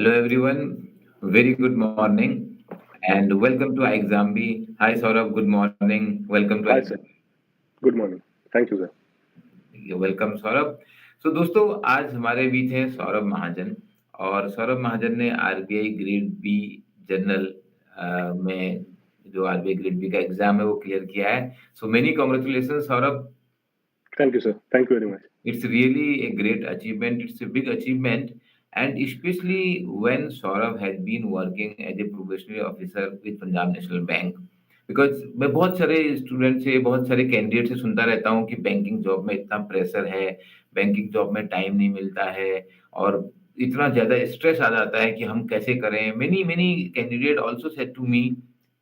Hello everyone, very good morning and welcome to iXambi. Hi Saurabh, good morning. Welcome to Hi, iXambi. sir. Good morning. Thank you, sir. Welcome Saurabh. दोस्तों आज हमारे बीच हैं सौरभ महाजन और सौरभ महाजन ने RBI grade B general में जो RBI grade B का exam है वो क्लियर किया है। So many congratulation Saurabh. Thank you, sir. Thank you very much. It's really a great achievement. It's a big achievement, and especially when Saurabh has been working as a probationary officer with Punjab National Bank. Because मैं बहुत सारे student से बहुत सारे candidate से सुनता रहता हूँ कि बैंकिंग जॉब में इतना प्रेशर है, बैंकिंग जॉब में टाइम नहीं मिलता है और इतना ज्यादा स्ट्रेस आ जाता है कि हम कैसे करें। Many many candidate also said to me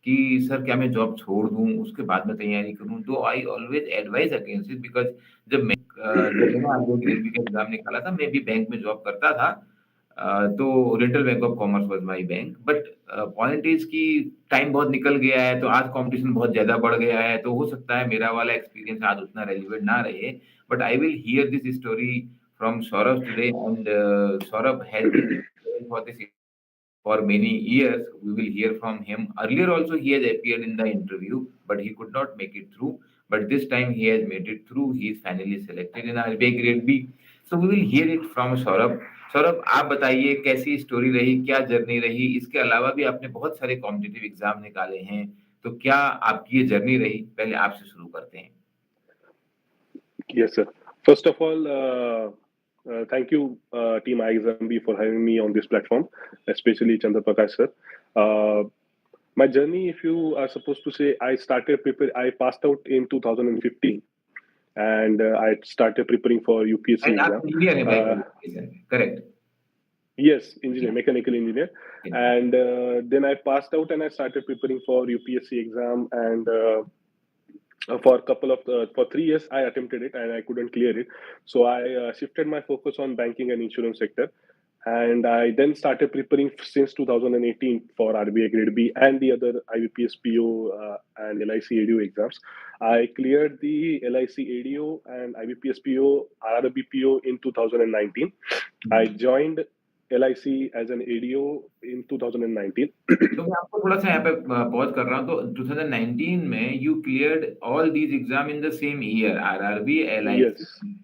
कि सर क्या मैं जॉब छोड़ दूं उसके बाद में तैयारी करूं। तो I always advise against it because जब मैंने आरबीआई ग्रेड बी का एग्जाम निकाला था, मैं भी बैंक में जॉब करता था। तो oriental bank of commerce was my bank, but point is कि टाइम बहुत निकल गया है, तो आज कंपटीशन बहुत ज्यादा बढ़ गया है, तो हो सकता है मेरा वाला एक्सपीरियंस आज उतना रेलिवेंट ना रहे। But I will hear this story from Saurabh today and Saurabh has been for this for many years. We will hear from him. Earlier also he has appeared in the interview, but he could not make it through. But this time he has made it through. He is finally selected in RBI Grade B. So we will hear it from Saurabh. Saurabh आप बताइए कैसी story रही, क्या journey रही। इसके अलावा भी आपने बहुत सारे कॉम्पिटिटिव एग्जाम निकाले हैं, तो क्या आपकी ये जर्नी रही? पहले आपसे शुरू करते हैं। Yes, sir. First of all, thank you, Team iXambi, for having me on this platform, especially Chandra Prakash, sir. Uh, my journey, if you are supposed to say, I passed out in 2015, and I started preparing for UPSC And आप exam. Engineer हैं by qualification, correct? Yes, engineer, mechanical engineer. And then I passed out and I started preparing for UPSC exam. And for a couple of for 3 years I attempted it and I couldn't clear it, so I shifted my focus on banking and insurance sector, and I then started preparing since 2018 for RBI Grade B and the other IBPS PO and LIC ADO exams. I cleared the LIC ADO and IBPS PO RRB PO in 2019. I joined LIC as an ADO in 2019. तो मैं आपको थोड़ा-सा यहाँ पे pause कर रहा हूँ। तो 2019 में you cleared all these exam in the same year, RRB, Yes, LIC,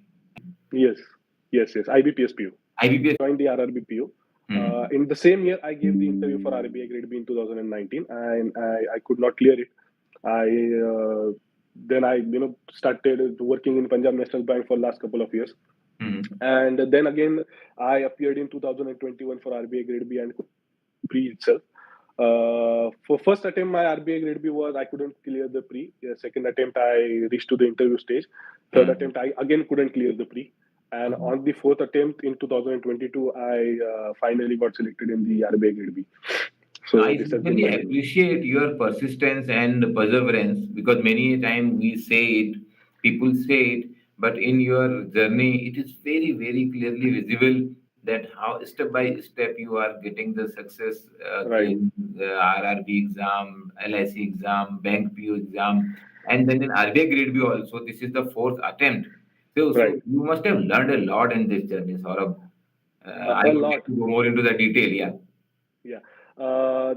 yes, yes. IBPS PO. IBPS. Joined the RRB PO. In the same year, I gave the interview for RBI Grade B in 2019, and I could not clear it. I then I started working in Punjab National Bank for last couple of years, and then again I appeared in 2021 for RBI Grade B and pre itself. For first attempt, my RBI Grade B was I couldn't clear the pre. Second attempt, I reached to the interview stage. Third attempt, I again couldn't clear the pre. And on the fourth attempt in 2022, I finally got selected in the RBI Grade B. So I this has been really my journey. appreciate your persistence and perseverance because many time we say it, people say it, but in your journey, it is very, very clearly visible that how step by step you are getting the success, Right, clearing the RRB exam, LIC exam, Bank PO exam, and then in RBI Grade B also. This is the fourth attempt. So right. you must have learned a lot in this journey, Saurabh. I A would lot. like to go more into the detail. Yeah. Yeah. Uh,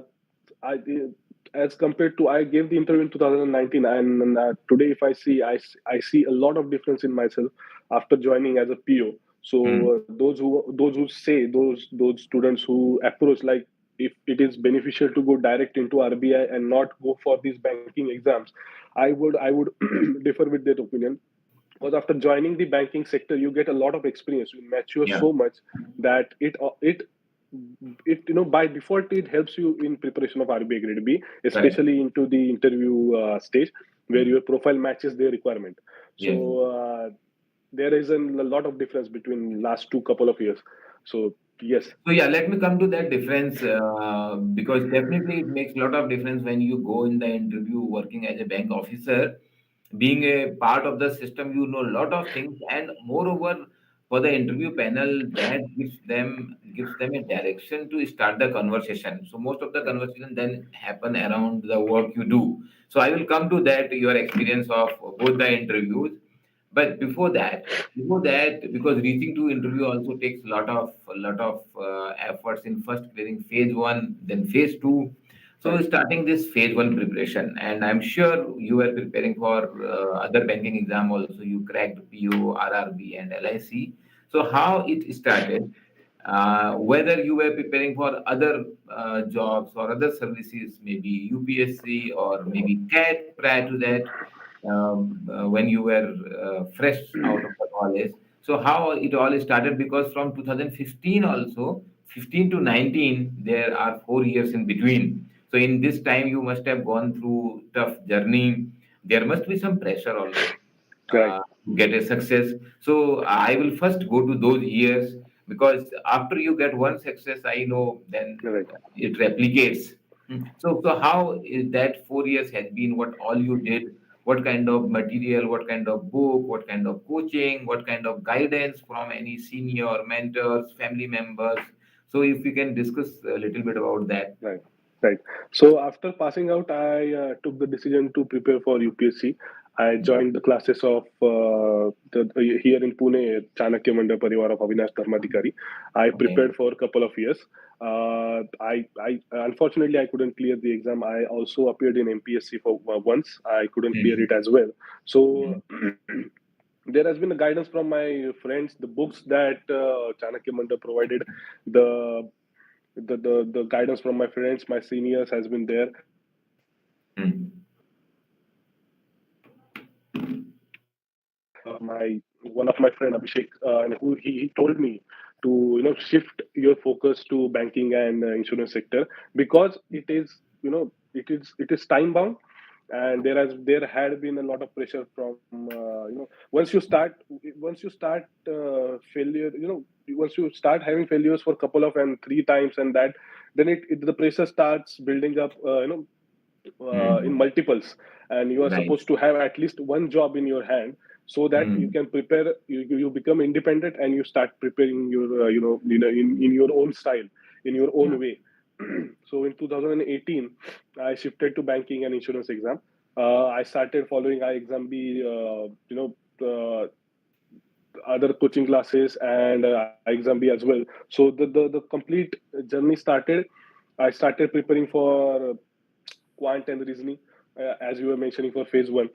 I did, as compared to I gave the interview in 2019, and today if I see I see a lot of difference in myself after joining as a PO. So those who say those students who approach like if it is beneficial to go direct into RBI and not go for these banking exams, I would differ with that opinion, because after joining the banking sector you get a lot of experience, you mature Yeah. so much that it by default it helps you in preparation of RBI Grade B, Correct. especially into the interview stage where your profile matches their requirement. So Yes. there is a lot of difference between last two couple of years. So yes. So yeah, let me come to that difference because definitely it makes a lot of difference when you go in the interview working as a bank officer. Being a part of the system, you know a lot of things, and moreover, for the interview panel, that gives them a direction to start the conversation. So most of the conversation then happen around the work you do. So I will come to that your experience of both the interviews. But before that, because reaching to interview also takes a lot of efforts in first clearing phase one, then phase two. So Right. starting this phase one preparation, and I'm sure you were preparing for other banking exam also. You cracked PO, RRB, and LIC. So how it started? Whether you were preparing for other jobs or other services, maybe UPSC or maybe CAT prior to that, when you were fresh out of the college. So how it all started? Because from 2015 also, 15 to 19, there are 4 years in between. So in this time, you must have gone through tough journey. There must be some pressure also Right. to get a success. So I will first go to those years, because after you get one success, I know then Right. it replicates. So how is that 4 years has been? What all you did? What kind of material? What kind of book? What kind of coaching? What kind of guidance from any senior mentors, family members? So if we can discuss a little bit about that. Right, right. So after passing out, I took the decision to prepare for UPSC. I joined the classes of here in Pune, Chanakya Manda Parivar of Avinash Dharmadhikari. I Okay. prepared for a couple of years. I unfortunately I couldn't clear the exam. I also appeared in MPSC for once. I couldn't clear it Mhm. as well. So Mhm. there has been a guidance from my friends, the books that Chanakya Manda provided, the the guidance from my friends, my seniors has been there. Mhm. My one of my friend Abhishek, and who he told me to shift your focus to banking and insurance sector, because it is it is time bound, and there had been a lot of pressure from once you start failure, once you start having failures for a couple of and three times, and that then the pressure starts building up, in Mhm. multiples, and you are Right. supposed to have at least one job in your hand, so that you Mhm. can prepare, you become independent, and you start preparing your in your own style, in your own way. So in 2018 I shifted to banking and insurance exam. I started following I exam b other coaching classes and exam b as well. So the complete journey started. I started preparing for quant and reasoning, as you were mentioning, for phase one.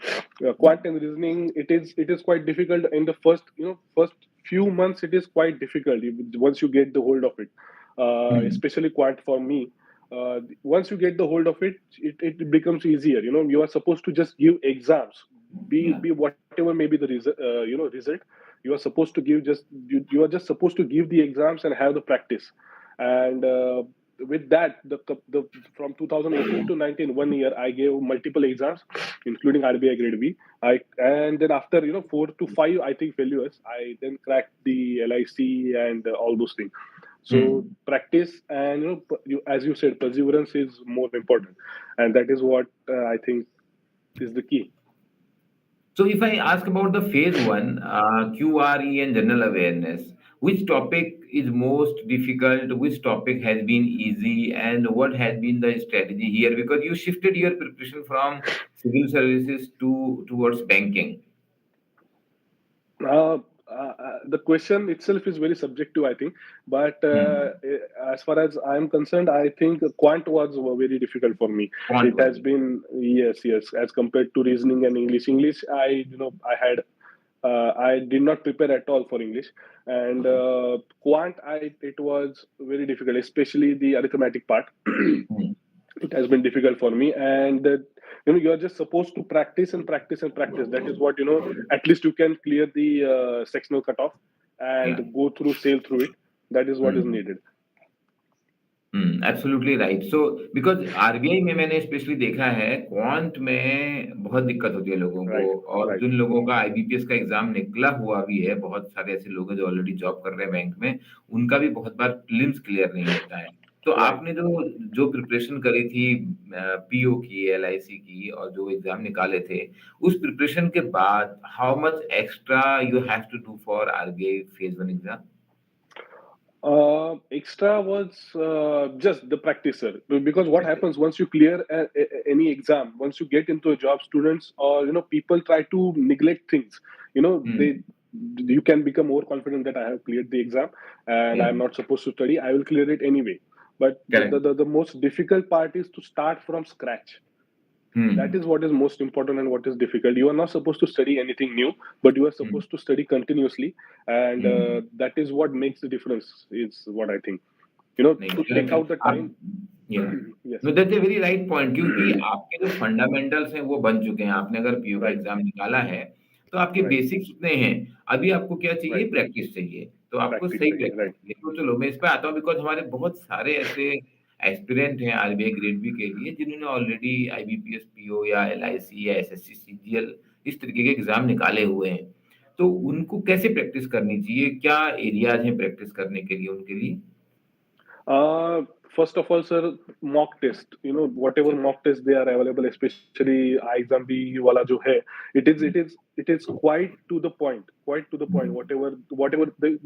Quant and reasoning, it is quite difficult in the first few months. It is quite difficult once you get the hold of it, Mhm. especially quant for me. Once you get the hold of it, it becomes easier. You are supposed to just give exams, Yeah. be whatever may be the result. You are supposed to give just you are just supposed to give the exams and have the practice. And with that, the from 2018 to 19, 1 year, I gave multiple exams, including RBI Grade B. And then after 4 to 5, I think, failures, I then cracked the LIC and all those things. So Mhm. practice and as you said, perseverance is more important, and that is what I think is the key. So if I ask about the phase one, QRE and general awareness, which topic is most difficult? Which topic has been easy? And what has been the strategy here? Because you shifted your preparation from civil services to towards banking. The question itself is very subjective, I think. But Hmm. as far as I am concerned, I think quant was very difficult for me. Quant It was has it? been, yes, yes, as compared to reasoning and English. English, I did not prepare at all for English, and Okay. quant, it was very difficult, especially the arithmetic part. Hmm. It has been difficult for me, and you're just supposed to practice and practice and practice. That is what, at least you can clear the sectional cutoff and Yeah. go through, sail through it. That is what is Hmm. needed. Absolutely right so because RBI में मैंने specially देखा है quant में बहुत दिक्कत होती है लोगों को। Right, और right, जिन लोगों का आईबीपीएस का एग्जाम निकला हुआ भी है, बहुत सारे ऐसे लोग हैं जो ऑलरेडी जॉब कर रहे हैं बैंक में, उनका भी बहुत बार प्रीलिम्स क्लियर नहीं होता है। तो right. आपने जो जो प्रिपरेशन करी थी पीओ की, एलआईसी की, और जो एग्जाम निकाले थे, उस प्रिपरेशन के बाद how much extra you have to do for RBI phase one exam? Extra was just the practice, sir. Because what happens once you clear any exam, once you get into a job, students or people try to neglect things. Hmm. You can become more confident that I have cleared the exam and Yeah. I'm not supposed to study. I will clear it anyway. But Correct. the most difficult part is to start from scratch. That Hmm. is what is most important and what is difficult. You are not supposed to study anything new, but you are Hmm. supposed to study continuously, and Hmm. that is what makes the difference, is what I think. नहीं To take correct out the आप time. या Yes. No that's a very right point क्योंकि आपके जो fundamentals हैं वो बन चुके हैं आपने अगर पीओ का Right. एग्जाम निकाला है तो आपके Right. बेसिक्स उतने हैं अभी आपको क्या चाहिए Right. प्रैक्टिस चाहिए तो आपको Practice सही चाहिए. Practice Right. चाहिए तो चलो मैं इस पे आता हूँ बिकॉज हमारे बहुत सारे ऐसे एस्पिरेंट हैं आरबीआई ग्रेड बी के लिए जिन्होंने ऑलरेडी आईबीपीएस पीओ या एलआईसी या एसएससी सीजीएल इस तरीके के एग्जाम निकाले हुए हैं तो उनको कैसे प्रैक्टिस करनी चाहिए क्या एरियाज हैं प्रैक्टिस करने के लिए उनके लिए Uh, First of all, sir, mock test. Whatever mock test they are available, especially exam B wala jo hai, it is quite to the point. Quite to the point.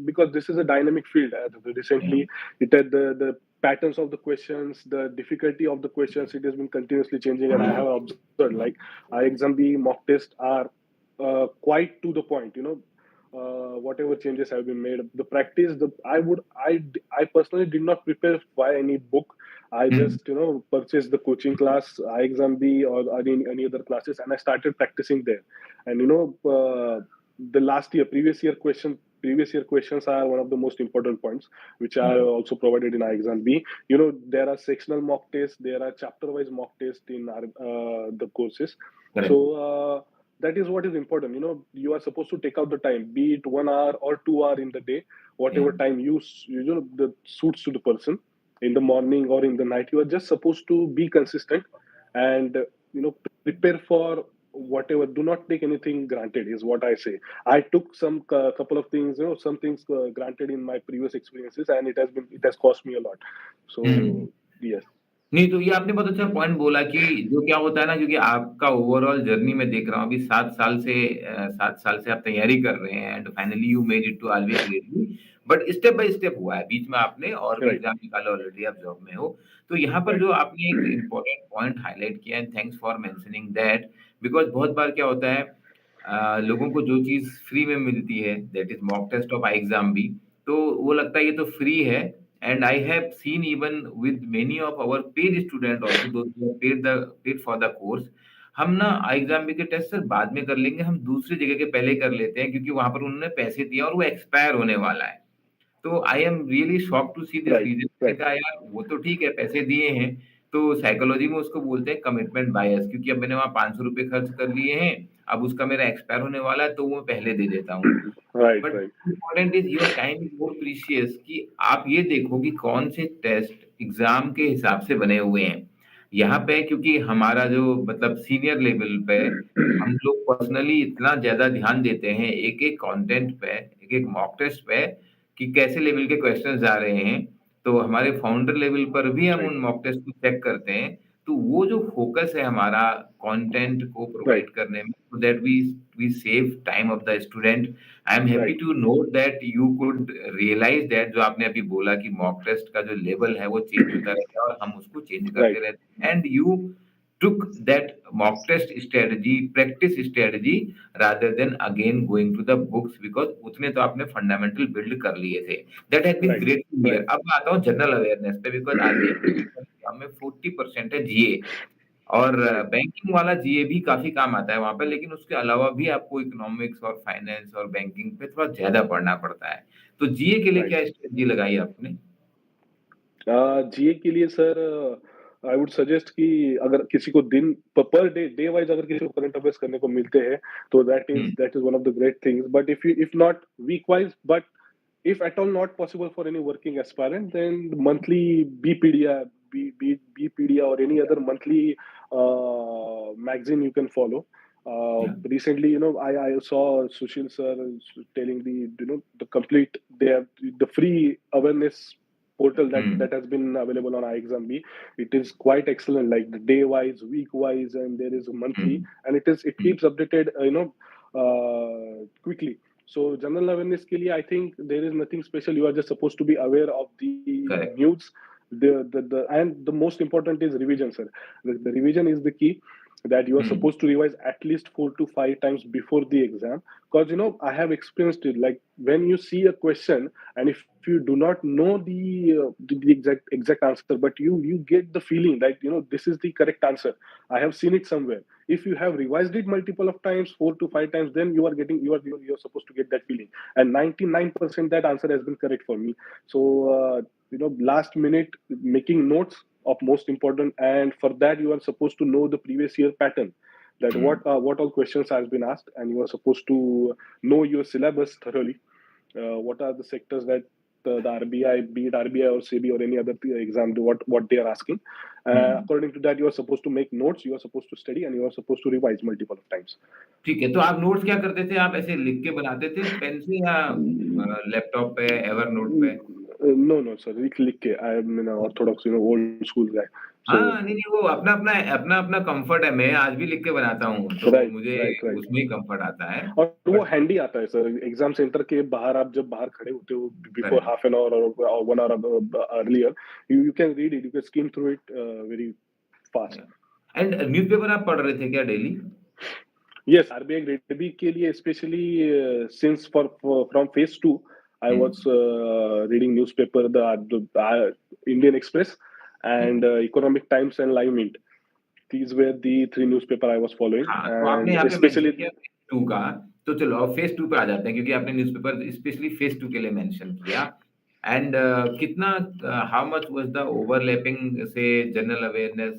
Because this is a dynamic field. Recently, it had the patterns of the questions, the difficulty of the questions. It has been continuously changing, and I have observed like exam B mock tests are quite to the point. Whatever changes have been made, the practice, I personally did not prepare by any book. I Hmm. just purchased the coaching class, exam B, or any other classes, and I started practicing there. And the previous year questions are one of the most important points, which are Hmm. also provided in exam B. There are sectional mock tests, there are chapter wise mock tests in the courses. So Correct. that is what is important. You are supposed to take out the time, be it 1 hour or 2 hour in the day, Yeah. whatever time that suits to the person, in the morning or in the night. You are just supposed to be consistent and prepare for whatever. Do not take anything granted, is what I say. I took some couple of things, some things granted in my previous experiences, and it has cost me a lot. Hmm. So yes. नहीं, तो ये आपने बहुत अच्छा point बोला कि जो क्या होता है ना क्योंकि आपका ओवरऑल जर्नी मैं देख रहा हूँ अभी 7 साल से आप तैयारी कर रहे हैं and finally you made it to RBI grade B but step by step हुआ है। बीच में आपने और भी Right. एग्ज़ाम निकाला ऑलरेडी आप जॉब में हो। तो यहाँ पर Right. जो आपने एक इम्पोर्टेंट पॉइंट हाइलाइट किया and thanks for mentioning that because बहुत बार क्या होता है लोगों को जो चीज़ फ्री में मिलती है that is mock test of I exam भी, तो वो लगता है ये तो फ्री है and I have seen even with many of our paid student also those who have paid for the course हम ना एग्जाम के टेस्ट सर बाद में कर लेंगे हम दूसरी जगह के पहले कर लेते हैं क्योंकि वहां पर उन्होंने पैसे दिए और वो एक्सपायर होने वाला है तो I am really shock to see this Right. Reason मैंने Right. कहा यार वो तो ठीक है पैसे दिए हैं तो साइकोलॉजी में उसको बोलते हैं कमिटमेंट बायस क्योंकि अब मैंने वहां 500 रुपए खर्च कर लिए हैं अब उसका मेरा एक्सपायर होने वाला है तो वो मैं पहले दे देता हूँ Right. But Right. Important is your time is more precious कि आप ये देखो कि कौन से टेस्ट एग्जाम के हिसाब से बने हुए हैं यहाँ पे क्योंकि हमारा जो मतलब सीनियर लेवल पे हम लोग पर्सनली इतना ज्यादा ध्यान देते हैं एक एक कंटेंट पे एक एक मॉक टेस्ट पे कि कैसे लेवल के क्वेश्चंस आ रहे हैं तो हमारे फाउंडर लेवल पर भी हम Right. उन मॉक टेस्ट को चेक करते हैं तो वो जो फोकस है हमारा कंटेंट को Right. प्रोवाइड करने में so that we save time of the student I am happy Right. To know that you could realise that जो आपने अभी बोला कि मॉक टेस्ट का जो लेवल है वो चेंज होता रहता है और हम उसको चेंज Right. करते रहते हैं and you took that mock test strategy practice strategy rather than again going to the books because उतने तो आपने फंडामेंटल बिल्ड कर लिए थे that has been Right. Great to hear Right. अब मैं आता हूँ जनरल अवेयरनेस पे बिकॉज आरबीआई में 40% है जीए और Right. बैंकिंग वाला जीए भी काफ़ी काम आता है वहाँ पे, लेकिन उसके अलावा भी आपको इकोनॉमिक्स और फाइनेंस और बैंकिंग पे थोड़ा ज़्यादा पढ़ना पड़ता है। तो जीए के लिए Right. क्या स्ट्रेटजी लगाई आपने? जीए के लिए सर आई वुड सजेस्ट कि अगर किसी को दिन पर डे डे वाइज अगर किसी को करंट अफेयर्स करने को मिलते हैं तो हुँ, that is one of the great things, but if not week wise, but if at all not possible for any working aspirant, then monthly bpedia bpedia or any other monthly magazine you can follow. या, Recently, I saw Sushil sir telling the complete, they have the free awareness portal hmm, that has been available on iExamB. It is quite excellent, like the day wise, week wise, and there is a hmm, monthly, and it hmm, keeps updated, quickly. So general awareness के लिए I think there is nothing special. You are just supposed to be aware of the Correct. news. The and the most important is revision, sir. The revision is the key, that you are Hmm. supposed to revise at least 4 to 5 times before the exam. Because I have experienced it. Like when you see a question, and if you do not know the exact answer, but you get the feeling that this is the correct answer. I have seen it somewhere. If you have revised it multiple of times, 4 to 5 times, then you're supposed to get that feeling. And 99% that answer has been correct for me. So last minute making notes of most important, and for that you are supposed to know the previous year pattern, that Hmm. what all questions has been asked, and you are supposed to know your syllabus thoroughly. What are the sectors that the RBI, be it RBI or SEBI or any other exam, do what they are asking. Hmm. According to that, you are supposed to make notes, you are supposed to study, and you are supposed to revise multiple of times. ठीक है, तो आप notes क्या करते थे? आप ऐसे लिख के बनाते थे पेन से या लैपटॉप पे, एवर नोट पे? No, sir. लिख के, I am an orthodox, old school guy. So हाँ, नहीं, नहीं, वो अपना-अपना कम्फर्ट है। मैं आज भी लिख के बनाता हूँ, तो right, मुझे right, right. उसमें ही कम्फर्ट आता है। और वो बट हैंडी आता है सर, एग्जाम सेंटर के बाहर आप जब बाहर खड़े होते हो before correct, half an hour और 1 hour earlier, you can read it, you can skim through it very fast. या एंड न्यूज़पेपर आप पढ़ रहे थे क्या daily? Yes, RBI Grade B के लिए especially since from phase 2, I hmm, was reading newspaper, the Indian Express ठीक and है। Economic Times and Live Mint. These were the three newspaper I was following, हाँ, तो आपने and यहाँ पे mention especially किया फेज़ 2 का, तो चलो अब फेज़ 2 पे आ जाते हैं क्योंकि आपने न्यूज़पेपर स्पेशली फेज़ 2 के लिए मेंशन किया एंड कितना how much was the overlapping से general awareness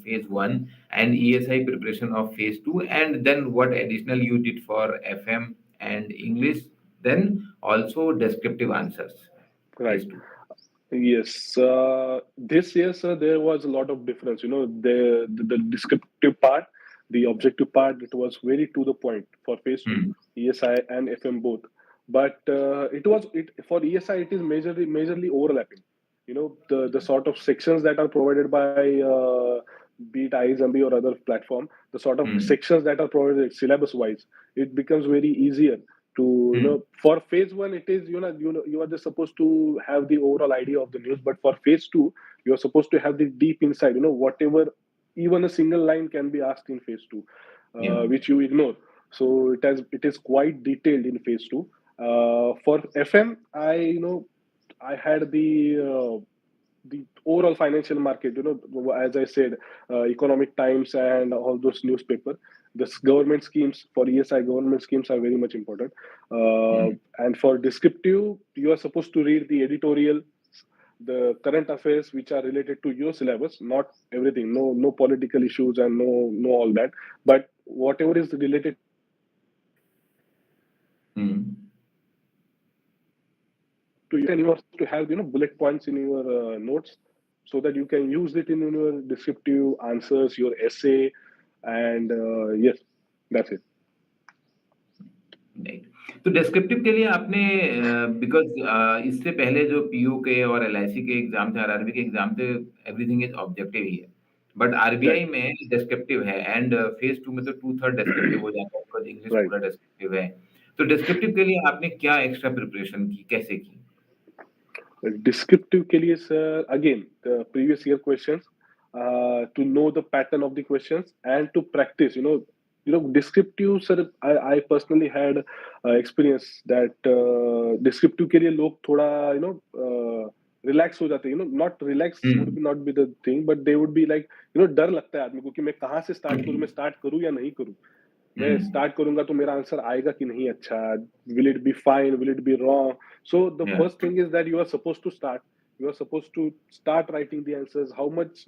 phase 1 and ESI preparation of phase 2 and then what additional you did for FM and English then also descriptive answers right. Phase 2? Yes, this year, sir, there was a lot of difference. The descriptive part, the objective part, it was very to the point for phase two, hmm, ESI and FM both. But it for ESI, it is majorly overlapping. The sort of sections that are provided by be it iZombie or other platform, the sort of hmm, sections that are provided syllabus wise, it becomes very easier to hmm, for phase 1 it is you are just supposed to have the overall idea of the news, but for phase 2 you are supposed to have the deep insight, whatever, even a single line can be asked in phase 2, या, which you ignore. So it is quite detailed in phase 2. For FM, I had the overall financial market, as I said, Economic Times and all those newspaper. The government schemes for ESI, government schemes are very much important. Hmm, And for descriptive, you are supposed to read the editorial, the current affairs which are related to your syllabus, not everything. No political issues and no all that, but whatever is related hmm, to you, and you have to have bullet points in your notes, so that you can use it in your descriptive answers, your essay, and yes, that's it. Right. तो descriptive के लिए आपने because इससे पहले जो PO के और LIC के एग्ज़ाम थे, आरआरबी के एग्ज़ाम थे, एवरीथिंग इज़ ऑब्जेक्टिव ही है। But RBI Right. में डिस्क्रिप्टिव है एंड फेज़ 2 में तो 2/3 डिस्क्रिप्टिव हो जाता है बिकॉज़ इंग्लिश Right. पूरा डिस्क्रिप्टिव है। तो डिस्क्रिप्टिव के लिए आपने क्या एक्स्ट्रा प्रिपरेशन की, कैसे की? Descriptive के लिए, sir, again the previous year questions, to know the pattern of the questions and to practice. Descriptive, sir. I personally had experience that descriptive के लिए लोग थोड़ा relax हो जाते हैं. Not relax hmm, would not be the thing, but they would be like, डर लगता है आदमी को कि मैं कहाँ से स्टार्ट करूँ, मैं स्टार्ट करूँ या नहीं करूँ. हुँ, मैं स्टार्ट करूंगा तो मेरा आंसर आएगा कि नहीं अच्छा, will it be fine, will it be wrong. So the या, first thing is that you are supposed to start writing the answers. How much,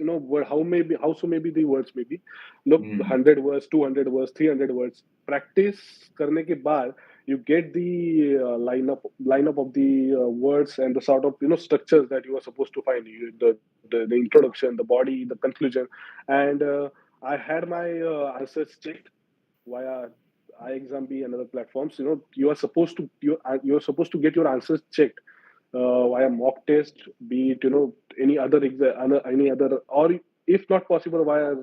how so maybe the words maybe look, hmm, 100 words, 200 words, 300 words. Practice करने के बाद you get the lineup of the words and the sort of structures that you are supposed to find. The introduction, the body, the conclusion, and I had my answers checked via iExamB and other platforms. You're supposed to get your answers checked via mock test, be it any other any other, or if not possible via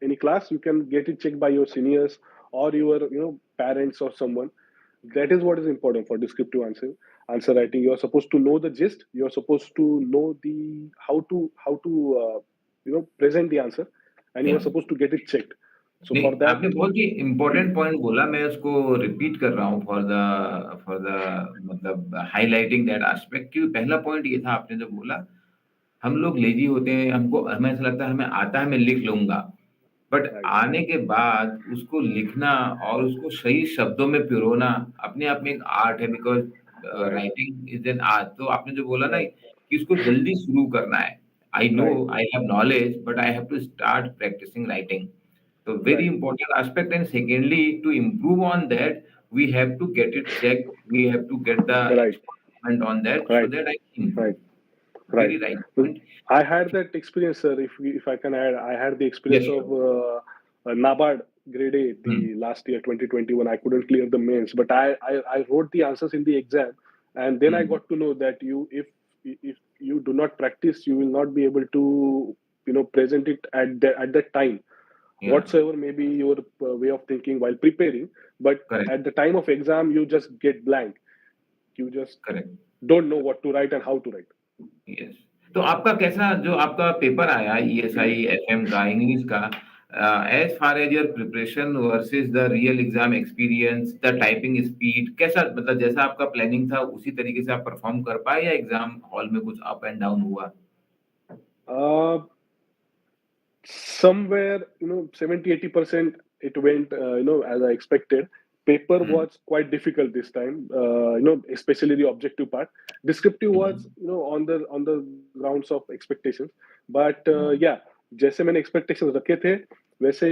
any class, you can get it checked by your seniors or your parents or someone. That is what is important for descriptive answer writing. You are supposed to know the gist. You are supposed to know the how to present the answer, and you या are supposed to get it checked. So नहीं, for that, आपने बहुत ही important point बोला, मैं उसको repeat कर रहा हूँ फॉर द मतलब हाइलाइटिंग दैट एस्पेक्ट कि पहला पॉइंट ये था आपने जो बोला, हम लोग लेज़ी होते हैं, हमें ऐसा लगता है हमें आता है, मैं लिख लूँगा। बट right, आने के बाद उसको लिखना और उसको सही शब्दों में पिरोना अपने आप में एक आर्ट है because right, writing is an art. तो आपने जो बोला ना right, कि इसको जल्दी शुरू करना है। I know right, I have knowledge but I have to start practising writing. So very right, important aspect. And secondly, to improve on that, we have to get it checked. We have to get the right, expert on that so right, that I can improve. right. Right. Very right Well, point. I had that experience, sir. If I can add, I had the Yes, experience of sure. NABARD grade A Hmm. the last year 2021. I couldn't clear the mains, but I wrote the answers in the exam, and then I Hmm. got to know that if you do not practice, you will not be able to present it at that time, Yeah. whatsoever may be your way of thinking while preparing. But Correct. at the time of exam, you just get blank. You just Correct. don't know what to write and how to write. Yes. तो आपका कैसा जो आपका paper आया ESI FM का English का as far as your preparation versus the real exam experience the typing speed कैसा मतलब जैसा आपका प्लानिंग था उसी तरीके से आप परफॉर्म कर पाए या एग्जाम हॉल में कुछ अप एंड डाउन हुआ? Uh, Somewhere 70-80% it went as I expected. Paper Hmm. was quite difficult this time, especially the objective part. Descriptive was on the grounds of expectations, but Hmm. yeah, जैसे मैंने expectations रखे थे वैसे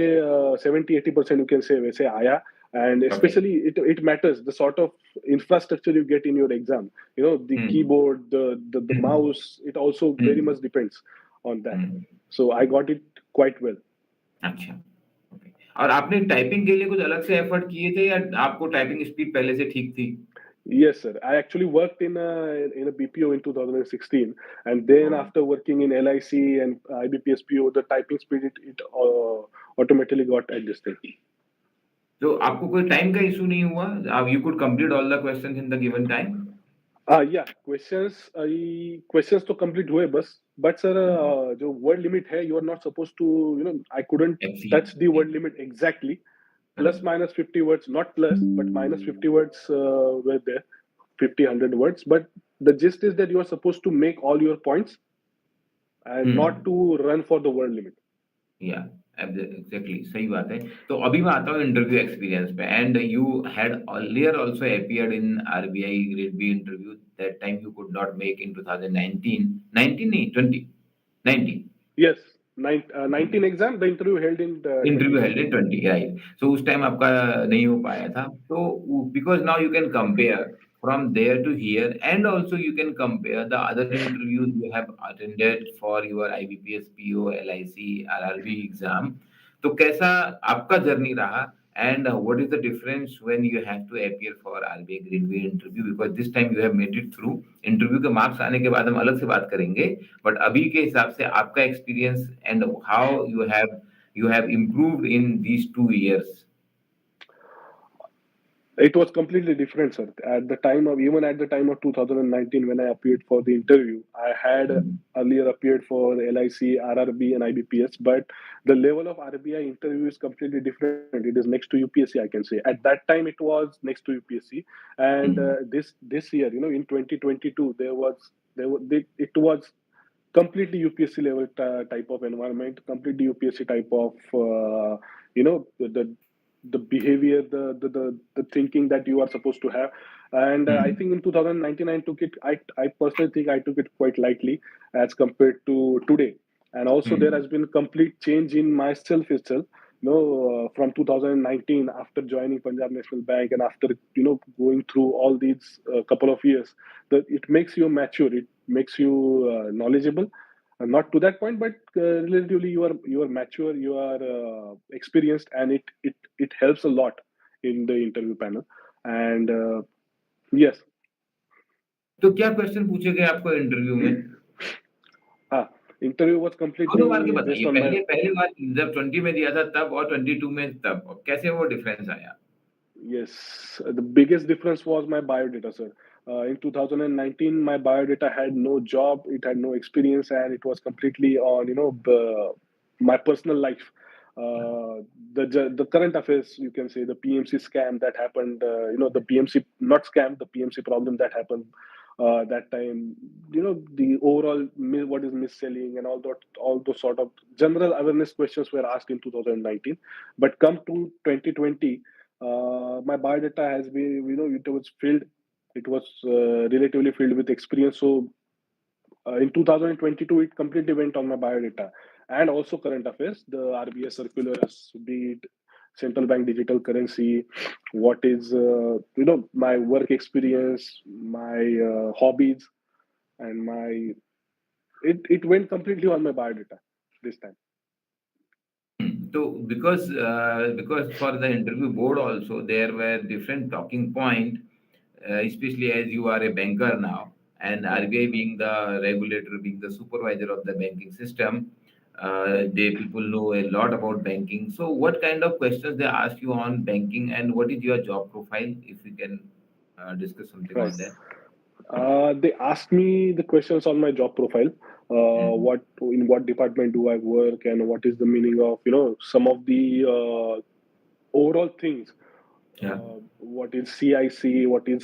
70-80% you can say वैसे आया. And Okay. especially it matters the sort of infrastructure you get in your exam, the Hmm. keyboard, the Hmm. mouse, it also very Hmm. much depends on that. Hmm. So I got it quite well. अच्छा, okay. और आपने typing के लिए कुछ अलग से effort किए थे या आपको टाइपिंग स्पीड पहले से ठीक थी? Yes, sir. I actually worked in a BPO in 2016, and then oh! after working in LIC and IBPSPO, the typing speed it automatically got adjusted. तो आपको कोई टाइम का इश्यू नहीं हुआ? You could complete all the questions in the given time? Yeah, questions तो complete हुए बस, but sir हुँ, जो word limit है, you are not supposed to, I couldn't exceed touch the या word limit exactly. Plus correct. minus 50 words, not plus, but minus 50 words were there, 50, 100 words. But the gist is that you are supposed to make all your points and हुँ, not to run for the word limit. या exactly सही बात है। तो अभी मैं आता हूँ इंटरव्यू एक्सपीरियंस पे and you had earlier also appeared in RBI grade B interview that time you could not make in 2019 19 नहीं 20 19 Yes, 19 exam, the interview held in interview held 2019. In 20 right so उस time आपका नहीं हो पाया था तो because now you can compare from there to here and also you can compare the other interviews you have attended for your IBPS PO LIC RRB exam तो कैसा आपका जर्नी रहा and what is the difference when you have to appear for RBI Grade B interview because this time you have made it through interview के marks आने के बाद हम अलग से बात करेंगे बट अभी के हिसाब से आपका experience and how you have improved in these 2 years. It was completely different, sir. Even at the time of 2019, when I appeared for the interview, I had Mm. earlier appeared for LIC, RRB, and IBPS, but the level of RBI interview is completely different. It is next to UPSC, I can say. At that time, it was next to UPSC, and Mm. this year, in 2022, it was completely UPSC level type of environment, completely UPSC type of the behavior, the thinking that you are supposed to have. And I Mm. think in 2019 I took it. I personally think I took it quite lightly as compared to today. And also there Mm. has been complete change in myself itself. From 2019 after joining Punjab National Bank and after going through all these couple of years, that it makes you mature. It makes you knowledgeable, not to that point, but relatively you are mature, you are experienced, and it helps a lot in the interview panel. And yes. तो क्या question पूछे गए आपको interview में? ah, Interview was दोनों बार के completely based बताइए। on my. पहले पहली बार जब 20 में दिया था तब और 22 में तब कैसे वो डिफरेंस आया? Yes, the biggest difference was my biodata, sir. In 2019, my biodata had no job, it had no experience, and it was completely on, my personal life. The current affairs, you can say, the PMC scam that happened, the PMC, not scam, the PMC problem that happened that time, the overall what is mis-selling and all those sort of general awareness questions were asked in 2019. But come to 2020, my biodata has been, it was filled, it was relatively filled with experience. So in 2022, it completely went on my biodata and also current affairs, the RBI circulars, be it central bank digital currency, what is, my work experience, my hobbies, and it went completely on my biodata this time. So because for the interview board also there were different talking point, especially as you are a banker now, and Right. RBI being the regulator, being the supervisor of the banking system, Right. they people know a lot about banking. So what kind of questions they ask you on banking, and what is your job profile? If we can discuss something Right. on that. They asked me the questions on my job profile. Mm. What in what department do I work, and what is the meaning of some of the overall things. Yeah. What is CIC? What is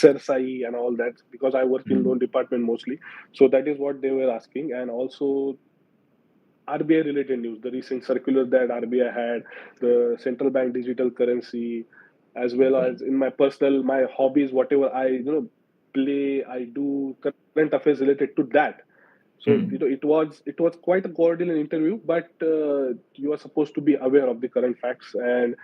CERSI and all that? Because I work in Mm. loan department mostly, so that is what they were asking, and also RBI related news, the recent circular that RBI had, the central bank digital currency, as well Okay. as in my personal, my hobbies, whatever I play, I do current affairs related to that. So Mm. it was quite a cordial interview, but you are supposed to be aware of the current facts and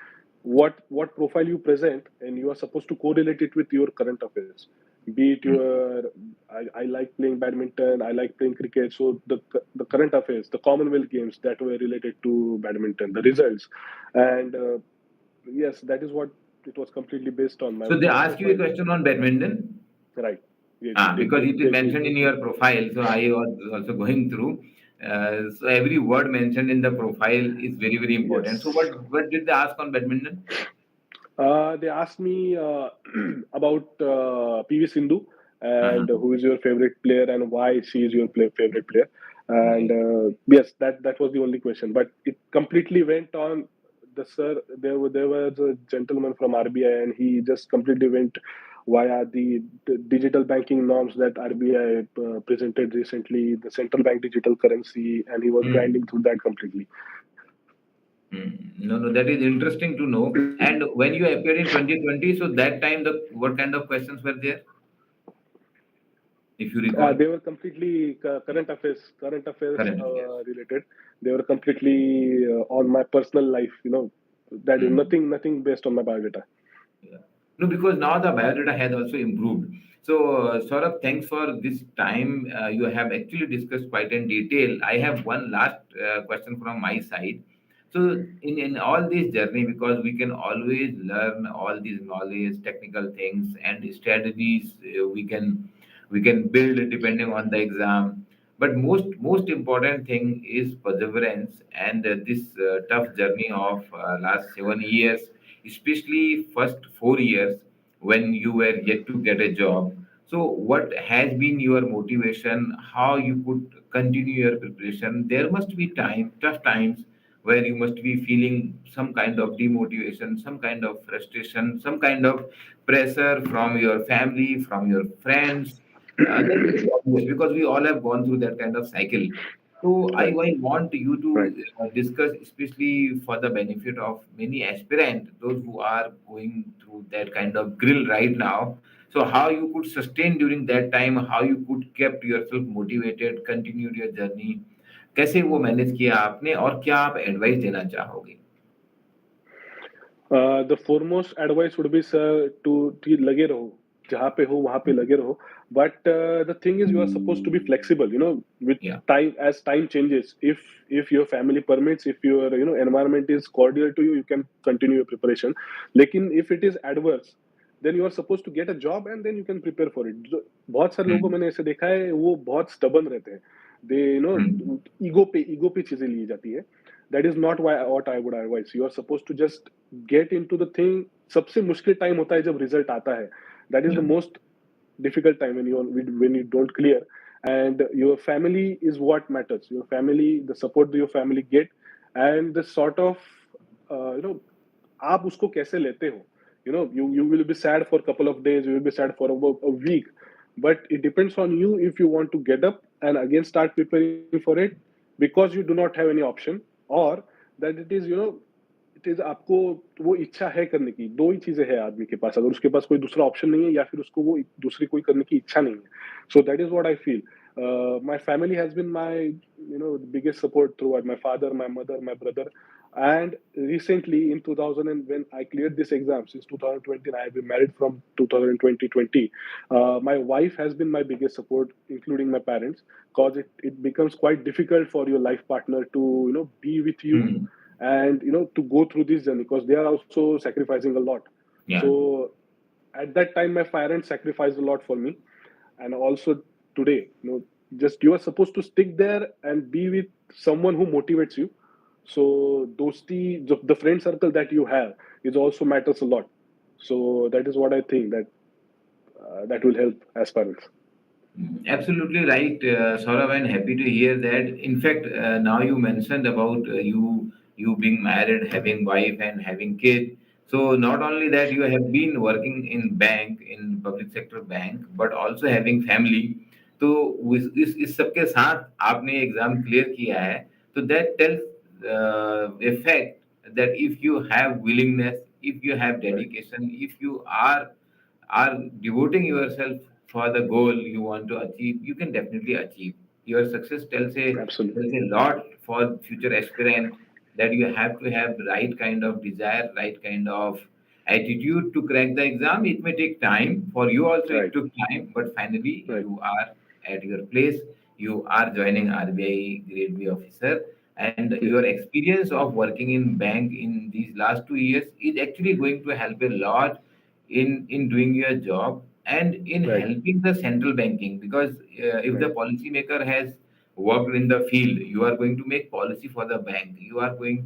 what profile you present, and you are supposed to correlate it with your current affairs. Be it Mm. your, I like playing badminton, I like playing cricket, so the current affairs, the Commonwealth Games that were related to badminton, the results, and yes, that is what it was completely based on So they my ask you a profile. question on badminton. Right. Yeah, Because it is mentioned in your profile, so I was also going through. So every word mentioned in the profile is very, very important. So yes. what did they ask on badminton? They asked me about PV Sindhu Uh-huh. and who is your favorite player and why she is your favorite player. And Right. yes, that was the only question. But it completely went on. The sir, there was a gentleman from RBI, and he just completely went via the digital banking norms that RBI presented recently, the central bank digital currency, and he was Mm. grinding through that completely. Mm. No, no, that is interesting to know. And when you appeared in 2020, so that time, the what kind of questions were there, if you recall? They were completely current affairs Current affairs. related. They were completely on my personal life. That is Mm. nothing based on my biodata. Yeah. No, because now the biodata has also improved. So, Saurabh, thanks for this time. You have actually discussed quite in detail. I have one last question from my side. So, in all this journey, because we can always learn all these knowledge, technical things, and strategies we can build depending on the exam. But most important thing is perseverance and this tough journey of last 7 years, especially first 4 years when you were yet to get a job. So, what has been your motivation? How you could continue your preparation? There must be tough times where you must be feeling some kind of demotivation, some kind of frustration, some kind of pressure from your family, from your friends. That is very obvious because we all have gone through that kind of cycle. So Right, I want you right. to discuss, especially for the benefit of many aspirants, those who are going through that kind of grill right now. So how you could sustain during that time, how you could kept yourself motivated, continued your journey, कैसे वो manage किया आपने और क्या आप advice देना चाहोगे? The foremost advice would be, sir, to लगे रहो, जहाँ पे हो वहाँ पे लगे रहो. But the thing is, you are supposed to be flexible. With Yeah. time, as time changes, if your family permits, if your environment is cordial to you, you can continue your preparation. लेकिन if it is adverse, then you are supposed to get a job and then you can prepare for it. बहुत सारे लोगों को Hmm. मैंने ऐसे देखा है, वो बहुत stubborn रहते हैं. They Hmm. ईगो पे चीजें ली जाती है. that is not why what I would advise. You are supposed to just get into the thing. सबसे मुश्किल टाइम होता है जब रिजल्ट आता है. That is Yeah. the most difficult time when you don't clear, and your family is what matters. Your family, the support that your family get, and the sort of you know आप उसको कैसे लेते हो. You will be sad for a couple of days, you will be sad for a week, but it depends on you if you want to get up and again start preparing for it, because you do not have any option, or that it is it is आपको वो इच्छा है करने की. दो ही चीजें हैं आदमी के पास, अगर उसके पास कोई दूसरा ऑप्शन नहीं है या फिर उसको वो दूसरी कोई करने की इच्छा नहीं है. So that is what I feel. My family has been my biggest support throughout. My father, my mother, my brother, and recently in 2000, and when I cleared this exam, since 2020, and I have been married from 2020, my wife has been my biggest support, including my parents, because it becomes quite difficult for your life partner to be with you Hmm. and to go through this journey, because they are also sacrificing a lot. Yeah. So at that time my parents sacrificed a lot for me, and also today, just you are supposed to stick there and be with someone who motivates you. So dosti, the friend circle that you have is also matters a lot. So that is what I think, that will help as parents. Absolutely right, Saurabh, and happy to hear that. In fact, now you mentioned about you being married, having wife, and having kid. So not only that, you have been working in bank, in public sector bank, but also having family. तो इस सबके साथ आपने exam clear किया है. तो that tells a fact that if you have willingness, if you have Right. dedication, if you are devoting yourself for the goal you want to achieve, you can definitely achieve. Your success Absolutely. tells a lot for future aspirant, that you have to have the right kind of desire, right kind of attitude to crack the exam. It may take time for you also. It Right. took time, but finally Right. you are at your place. You are joining RBI Grade B Officer, and Yes. your experience of working in bank in these last 2 years is actually going to help a lot in doing your job and in Right. helping the central banking, because if the Right. policymaker has worked in the field, you are going to make policy for the bank, you are going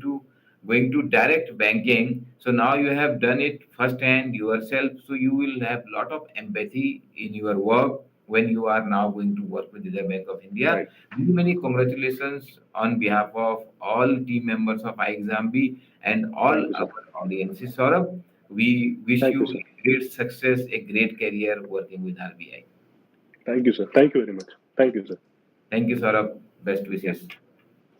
to direct banking. So now you have done it firsthand yourself, so you will have lot of empathy in your work when you are now going to work with the Reserve Bank of India. Right. Many many congratulations on behalf of all team members of iExamB and all Thank you, sir. our audiences. Saurabh, we wish Thank you you, sir. great success, a great career working with RBI. Thank you, sir. Thank you very much. Thank you, sir. Thank you, Saurabh. Best Yeah. wishes.